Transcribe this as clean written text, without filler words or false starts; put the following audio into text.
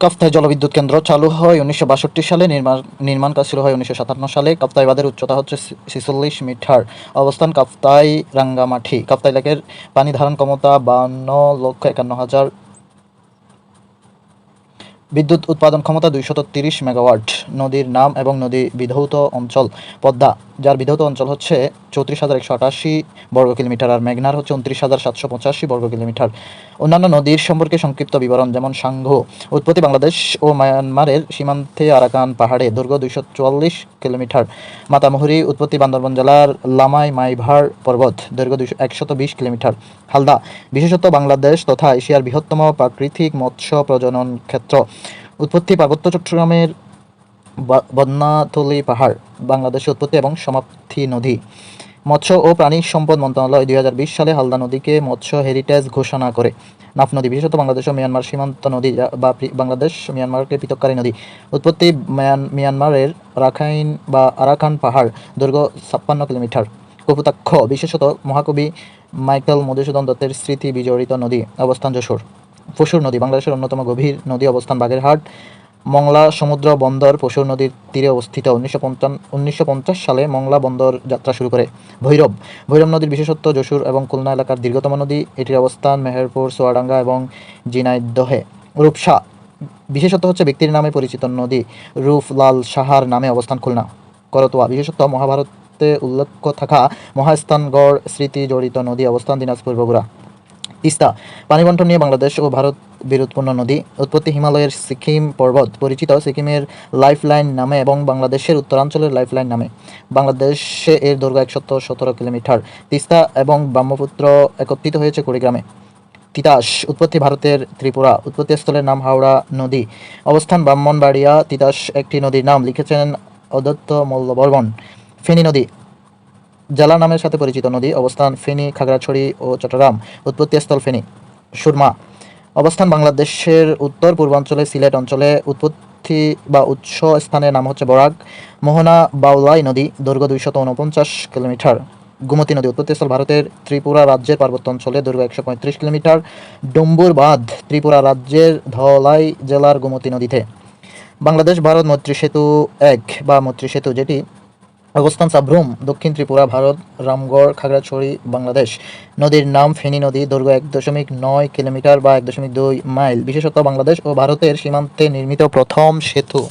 কাপ্তাই জলবিদ্যুৎ কেন্দ্র চালু হয় 1962 সালে। নির্মাণ কাজ শুরু হয় 1957 সালে। কাপ্তাই বাঁধের উচ্চতা হচ্ছে 46 মিটার। অবস্থান কাপ্তাই রাঙ্গামাটি। কাপ্তাই লেকের পানি ধারণ ক্ষমতা 52,51,000। বিদ্যুৎ উৎপাদন ক্ষমতা 230 মেগাওয়াট। নদীর নাম এবং নদী বিধৌত অঞ্চল: পদ্মা, যার বিধৌত অঞ্চল হচ্ছে 34,188 বর্গ কিলোমিটার, আর মেঘনার হচ্ছে 29,785 বর্গ কিলোমিটার। অন্যান্য নদীর সম্পর্কে সংক্ষিপ্ত বিবরণ যেমন সাঙ্গু। উৎপত্তি বাংলাদেশ ও মায়ানমারের সীমান্তে আরাকান পাহাড়ে, দৈর্ঘ্য 244 কিলোমিটার। মাতামুহুরী উৎপত্তি বান্দরবান জেলার লামাই মাইভার পর্বত, দৈর্ঘ্য 120 কিলোমিটার। হালদা বিশেষত বাংলাদেশ তথা এশিয়ার বৃহত্তম প্রাকৃতিক মৎস্য প্রজনন ক্ষেত্র। উৎপত্তি পার্বত্য চট্টগ্রামের বদনাতলী পাহাড়, বাংলাদেশে উৎপত্তি এবং সমাপ্তি নদী। মৎস্য ও প্রাণী সম্পদ মন্ত্রণালয় 2020 সালে হালদা নদীকে মৎস্য হেরিটেজ ঘোষণা করে। নাফ নদী বিশেষত বাংলাদেশ ও মিয়ানমার সীমান্ত নদী বা বাংলাদেশ মিয়ানমারকে পৃথককারী নদী। উৎপত্তি মিয়ানমারের রাখাইন বা আরাকান পাহাড়, দৈর্ঘ্য 56 কিলোমিটার। কপোতাক্ষ বিশেষত মহাকবি মাইকেল মধুসূদন দত্তের স্মৃতি বিজড়িত নদী। অবস্থান যশোর। পশুর নদী বাংলাদেশের অন্যতম গভীর নদী। অবস্থান বাগেরহাট। মংলা সমুদ্র বন্দর পশুর নদীর তীরে অবস্থিত। 1950 সালে মংলা বন্দর যাত্রা শুরু করে। ভৈরব নদীর বিশেষত্ব যশোর এবং খুলনা এলাকার দীর্ঘতম নদী। এটির অবস্থান মেহেরপুর, চুয়াডাঙ্গা এবং ঝিনাইদহে। রূপসা বিশেষত্ব হচ্ছে ব্যক্তির নামে পরিচিত নদী। রূপলাল সাহার নামে অবস্থান খুলনা। করতোয়া বিশেষত্ব মহাভারতে উল্লেখ থাকা মহাস্থানগড় স্মৃতি জড়িত নদী। অবস্থান দিনাজপুর, বগুড়া। তিস্তা পানি বণ্টন নিয়ে বাংলাদেশ ও ভারত বিরোধপূর্ণ নদী। উৎপত্তি হিমালয়ের সিকিম পর্বত, পরিচিত সিকিমের লাইফলাইন নামে এবং বাংলাদেশের উত্তরাঞ্চলের লাইফলাইন নামে। বাংলাদেশে এর দৈর্ঘ্য 117 কিলোমিটার। তিস্তা এবং ব্রহ্মপুত্র একত্রিত হয়েছে কুড়িগ্রামে। তিতাস উৎপত্তি ভারতের ত্রিপুরা। উৎপত্তিস্থলের নাম হাওড়া নদী। অবস্থান ব্রাহ্মণবাড়িয়া। তিতাস একটি নদীর নাম, লিখেছেন অদত্ত মল্লবর্মণ। ফেনী নদী জেলা নামের সাথে পরিচিত নদী। অবস্থান ফেনী, খাগড়াছড়ি ও চট্টগ্রাম। উৎপত্তিস্থল ফেনী। সুরমা অবস্থান বাংলাদেশের উত্তর পূর্বাঞ্চলে সিলেট অঞ্চলে। উৎপত্তি বা উৎস স্থানের নাম হচ্ছে বরাক। মোহনা বাউলাই নদী, দৈর্ঘ্য 249 কিলোমিটার। গোমতী নদী উৎপত্তিস্থল ভারতের ত্রিপুরা রাজ্যের পার্বত্য অঞ্চলে, দৈর্ঘ্য 135 কিলোমিটার। ডুম্বুর বাঁধ ত্রিপুরা রাজ্যের ধলাই জেলার গোমতী নদীতে। বাংলাদেশ ভারত মৈত্রী সেতু 1 বা মৈত্রী সেতু, যেটি অবস্থান সাব্রুম, দক্ষিণ ত্রিপুরা, ভারত, রামগড়, খাগড়াছড়ি, বাংলাদেশ। নদীর নাম ফেনী নদী, দৈর্ঘ্য 1.9 কিলোমিটার বা 1.2 মাইল। বিশেষত বাংলাদেশ ও ভারতের সীমান্তে নির্মিত প্রথম সেতু।